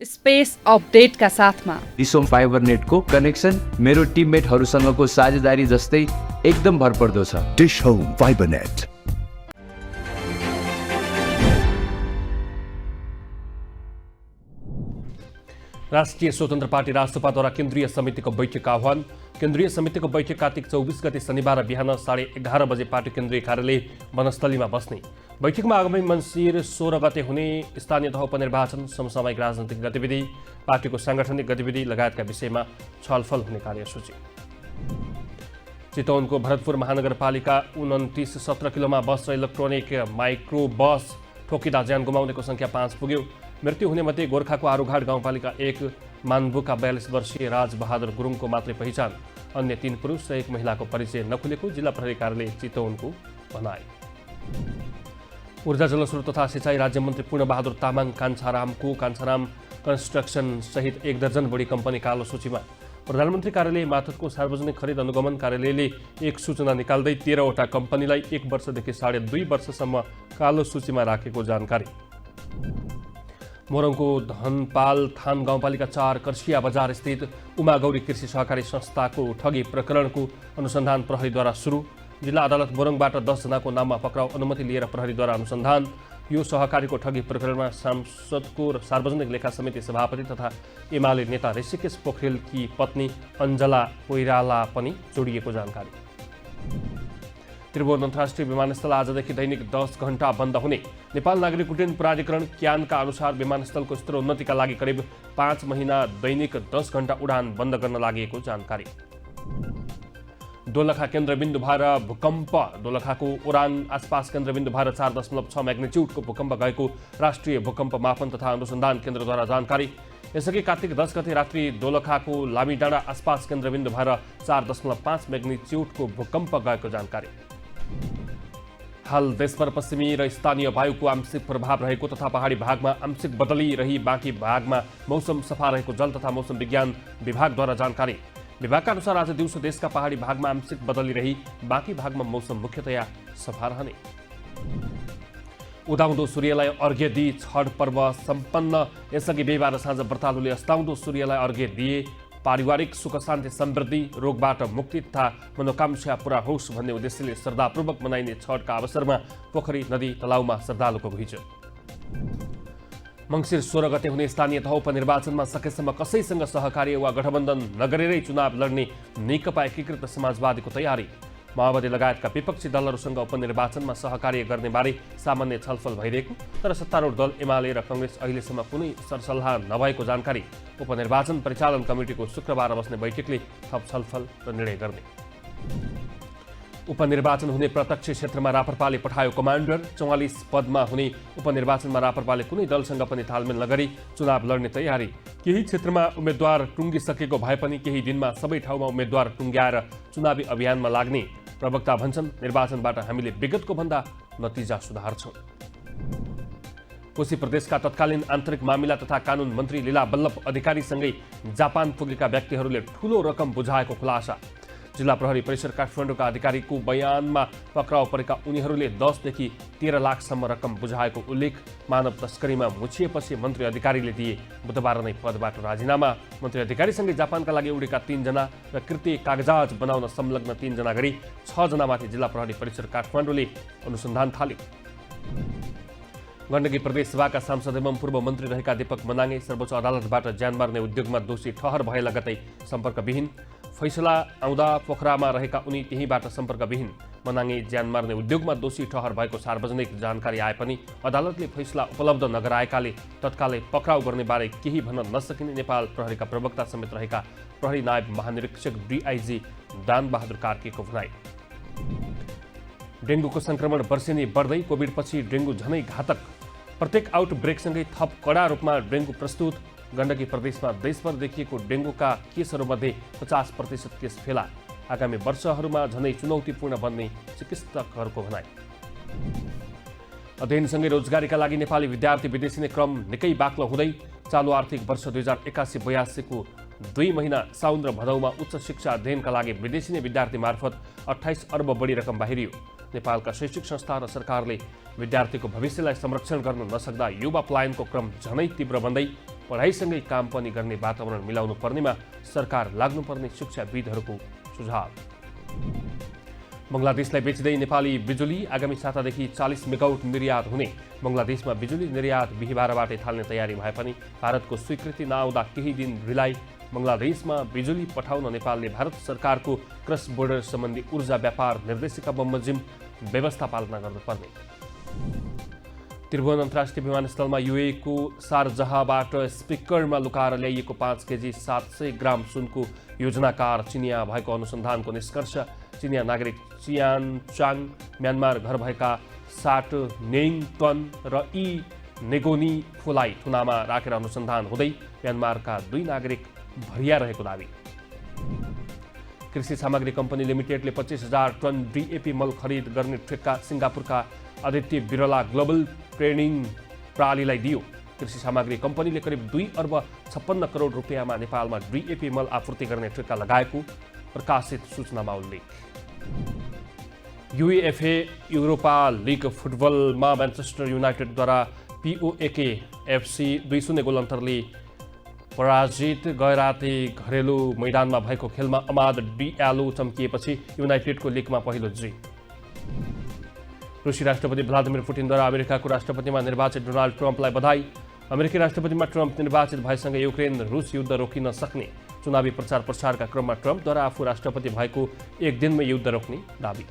Space अपडेटका साथमा डिसोम fibre नेटको connection मेरो टिममेटहरूसँगको साझेदारी जस्तै एकदम भरपर्दो छ। Dish home fibre net. राष्ट्रिय स्वतन्त्र पार्टी राष्ट्रपाद्वारा केन्द्रीय समितिको बैठक आह्वान। केन्द्रीय समितिको बैठक कार्तिक 24 गते शनिबार बिहान 11:30 बजे पार्टी केन्द्रीय कार्यालय वनस्थलीमा बस्ने। बैठकमा आगामी मङ्सिर 16 गते हुने स्थानीय तह उपनिर्वाचन, समसामयिक राजनैतिक गतिविधि, पार्टीको साङ्गठनिक गतिविधि लगायतका विषयमा छलफल हुने कार्यसूची। चितवनको भरतपुर महानगरपालिका 29 17 किलोमा बस र इलेक्ट्रोनिक माइक्रो बस ठोकिँदा ज्यान गुमाउनेको सङ्ख्या 5 पुग्यो। मृत्यु हुने मध्ये गोर्खाको आरुघाट गाउँपालिका 1 मानबुका 42 वर्षीय राजबहादुर गुरुङको मात्रै पहिचान। अन्य 3 पुरुष र 1 महिलाको परिचय नखुलेको जिल्ला प्रहरी कार्यालय चितवनको भनाई। ऊर्जा जलस्रोत तथा सिँचाइ राज्यमन्त्री पूर्णबहादुर तामाङ कान्छारामको कान्छाराम कन्स्ट्रक्सन सहित 1 दर्जन बढी कम्पनी कालो सूचीमा। प्रधानमन्त्री कार्यालय मातहतको सार्वजनिक खरिद अनुगमन कार्यालयले एक सूचना निकाल्दै 13वटा कम्पनीलाई 1 वर्षदेखि 2.5 वर्षसम्म कालो सूचीमा राखेको जानकारी। मोरङको धनपाल थान गाउँपालिका 4 कर्सिया बजार स्थित उमागौरी कृषि सहकारी संस्थाको ठगी प्रकरणको अनुसन्धान प्रहरीद्वारा सुरु। जिल्ला अदालत मोरङबाट 10 जनाको नाममा पक्राउ अनुमति लिएर प्रहरीद्वारा अनुसन्धान। यो सहकारीको ठगी प्रकरणमा सांसदको सार्वजनिक लेखा समिति सभापति तथा एमाले नेता ऋषिकेश पोखरेलकी पत्नी अञ्जला कोइराला पनि जोडिएको जानकारी। त्रिभुवन अन्तर्राष्ट्रिय विमानस्थल आजदेखि दैनिक 10 घण्टा बन्द हुने। नेपाल नागरिक उड्डयन प्राधिकरण क्यानका अनुसार विमानस्थलको स्तरोन्नतिका लागि करिब 5 महिना दैनिक 10 घण्टा उडान बन्द गर्न लागेको जानकारी। दोलखा केन्द्रबिन्दु भएर भूकम्प। दोलखाको उडान आसपास केन्द्रबिन्दु भएर 4.6 म्याग्निच्युडको भूकम्प गएको राष्ट्रिय भूकम्प मापन तथा अनुसन्धान केन्द्रद्वारा जानकारी। यसअघि कार्तिक 10 गते रात्रि दोलखाको लामीडाँडा आसपास केन्द्रबिन्दु भएर 4.5 म्याग्निच्युडको भूकम्प गएको जानकारी। हाल देशभर पश्चिमी र स्थानीय वायुको आंशिक प्रभाव रहेको तथा पहाडी भागमा आंशिक बदली रही बाँकी भागमा मौसम सफा रहेको जल तथा मौसम विज्ञान विभागद्वारा जानकारी। विभागका अनुसार आज दिउँसो देशका पहाडी भागमा आंशिक बदली रही बाँकी भागमा मौसम मुख्यतया सफा रहने। उदाउँदो सूर्यलाई अर्घ्य दिई छठ पर्व सम्पन्न। यसअघि बिहिबार साँझ व्रतालुले अस्ताउँदो सूर्यलाई अर्घ्य दिए। पारिवारिक सुख शान्ति समृद्धि, रोगबाट मुक्ति तथा मनोकांक्षा पूरा होस् भन्ने उद्देश्यले श्रद्धापूर्वक मनाइने छठका अवसरमा पोखरी, नदी, तलाउमा श्रद्धालुको घुइँचो। मङ्सिर 16 गते हुने स्थानीय तह उपनिर्वाचनमा सकेसम्म कसैसँग सहकार्य वा गठबन्धन नगरेरै चुनाव लड्ने नेकपा एकीकृत समाजवादीको तयारी। माओवादी लगायतका विपक्षी दलहरूसँग उपनिर्वाचनमा सहकार्य गर्ने बारे सामान्य छलफल भइरहेको, तर सत्तारूढ दल एमाले र कांग्रेस अहिलेसम्म कुनै सरसल्लाह नभएको जानकारी। उपनिर्वाचन परिचालन कमिटीको शुक्रबार बस्ने बैठकले थप छलफल र निर्णय गर्ने। उपनिर्वाचन हुने प्रत्यक्ष क्षेत्रमा राप्रपाले पठायो कमान्डर। 44 पदमा हुने उपनिर्वाचनमा राप्रपाले कुनै दलसँग पनि तालमेल नगरी चुनाव लड्ने तयारी। केही क्षेत्रमा उम्मेद्वार टुङ्गिसकेको भए पनि केही दिनमा सबै ठाउँमा उम्मेद्वार टुङ्ग्याएर चुनावी अभियानमा लाग्ने प्रवक्ता भन्छन्। निर्वाचनबाट हामीले विगतको भन्दा नतिजा सुधार्छौँ। कोशी प्रदेशका तत्कालीन आन्तरिक मामिला तथा कानुन मन्त्री लीला बल्लभ अधिकारीसँगै जापान पुगेका व्यक्तिहरूले ठूलो रकम बुझाएको खुलासा। जिल्ला प्रहरी परिसर काठमाडौँका अधिकारीको बयानमा पक्राउ परेका उनीहरूले 10 देखि 13 लाखसम्म रकम बुझाएको उल्लेख। मानव तस्करीमा मुछिएपछि मन्त्री अधिकारीले दिए बुधबार नै पदबाट राजीनामा। मन्त्री अधिकारीसँगै जापानका लागि उडेका 3 जना र कृत्य कागजात बनाउन संलग्न 3 जना गरी 6 जनामाथि जिल्ला प्रहरी परिसर काठमाडौँले अनुसन्धान थाल्यो। गण्डकी प्रदेश सभाका सांसद एवं पूर्व मन्त्री रहेका दीपक मनाङे सर्वोच्च अदालतबाट ज्यान मार्ने उद्योगमा दोषी ठहर भए लगतै सम्पर्कविहीन। फैसला आउँदा पोखरामा रहेका उनी त्यहीँबाट सम्पर्कविहीन। मनाङे ज्यान मार्ने उद्योगमा दोषी ठहर भएको सार्वजनिक जानकारी आए पनि अदालतले फैसला उपलब्ध नगराएकाले तत्कालै पक्राउ गर्ने बारे केही भन्न नसकिने नेपाल प्रहरीका प्रवक्ता समेत रहेका प्रहरी नायब महानिरीक्षक डीआईजी दानबहादुर कार्कीको भनाई। डेङ्गुको संक्रमण वर्षेनी बढ्दै, कोभिडपछि डेङ्गु झनै घातक। प्रत्येक आउटब्रेकसँगै थप कडा रूपमा डेङ्गु प्रस्तुत। गण्डकी प्रदेशमा देशभर देखिएको डेङ्गुका केसहरूमध्ये 50% केस फेला। आगामी वर्षहरूमा झनै चुनौतीपूर्ण बन्ने चिकित्सकहरूको भनाई। अध्ययनसँगै रोजगारीका लागि नेपाली विद्यार्थी विदेशिने क्रम निकै बाक्लो हुँदै। चालु आर्थिक वर्ष 2081-82 को 2 महिना साउन र भदौमा उच्च शिक्षा अध्ययनका लागि विदेशिने विद्यार्थी मार्फत 28 अर्ब बढी रकम बाहिरियो। नेपालका शैक्षिक संस्था र सरकारले विद्यार्थीको भविष्यलाई संरक्षण गर्न नसक्दा युवा पलायनको क्रम झनै तीव्र बन्दै पढाइसँगै काम पनि गर्ने वातावरण मिलाउनु पर्नेमा सरकार लाग्नुपर्ने शिक्षाविदहरूको सुझाव। बङ्गलादेशलाई बेच्दै नेपाली बिजुली आगामी सातादेखि 40 मेगावाट निर्यात हुने। बङ्गलादेशमा बिजुली निर्यात बिहिबारबाटै थाल्ने तयारी भए पनि भारतको स्वीकृति नआउँदा केही दिन ढिलाइ। बङ्गलादेशमा बिजुली पठाउन नेपालले भारत सरकारको क्रस बोर्डर सम्बन्धी ऊर्जा व्यापार निर्देशिका बमोजिम व्यवस्था पालना गर्नुपर्ने। त्रिभुवन अन्तर्राष्ट्रिय विमानस्थलमा युएको शारजाहबाट स्पिकरमा लुकाएर ल्याइएको 5 केजी 700 ग्राम सुनको योजनाकार चिनिया भएको अनुसन्धानको निष्कर्ष। चिनिया नागरिक चियान चाङ म्यानमार घर भएका साट नेङ टन र यी नेगोनी फोलाई थुनामा राखेर अनुसन्धान हुँदै म्यानमारका 2 नागरिक भरिया रहेको दावी। कृषि सामग्री कम्पनी लिमिटेडले 25,000 टन डिएपी मल खरिद गर्ने ठेक्का सिङ्गापुरका आदित्य बिरला ग्लोबल ट्रेनिङ प्रणालीलाई दियो। कृषि सामग्री कम्पनीले करिब 2 अर्ब 56 करोड रुपियाँमा नेपालमा डिएपी मल आपूर्ति गर्ने ठेक्का लगाएको प्रकाशित सूचनामा उल्लेख। युएफए युरोपा लिग फुटबलमा म्यान्चेस्टर युनाइटेडद्वारा पिओएके एफसी 2-0 गोल अन्तरले पराजित। गैराती घरेलु मैदानमा भएको खेलमा अमाद डियालो चम्किएपछि युनाइटेडको लिगमा पहिलो जित। रुसी राष्ट्रपति भ्लादिमिर पुटिनद्वारा अमेरिकाको राष्ट्रपतिमा निर्वाचित डोनाल्ड ट्रम्पलाई बधाई। अमेरिकी राष्ट्रपतिमा ट्रम्प निर्वाचित भएसँगै युक्रेन रुस युद्ध रोकिन सक्ने। चुनावी प्रचार प्रसारका क्रममा ट्रम्पद्वारा आफू राष्ट्रपति भएको 1 दिनमै युद्ध रोक्ने दावी।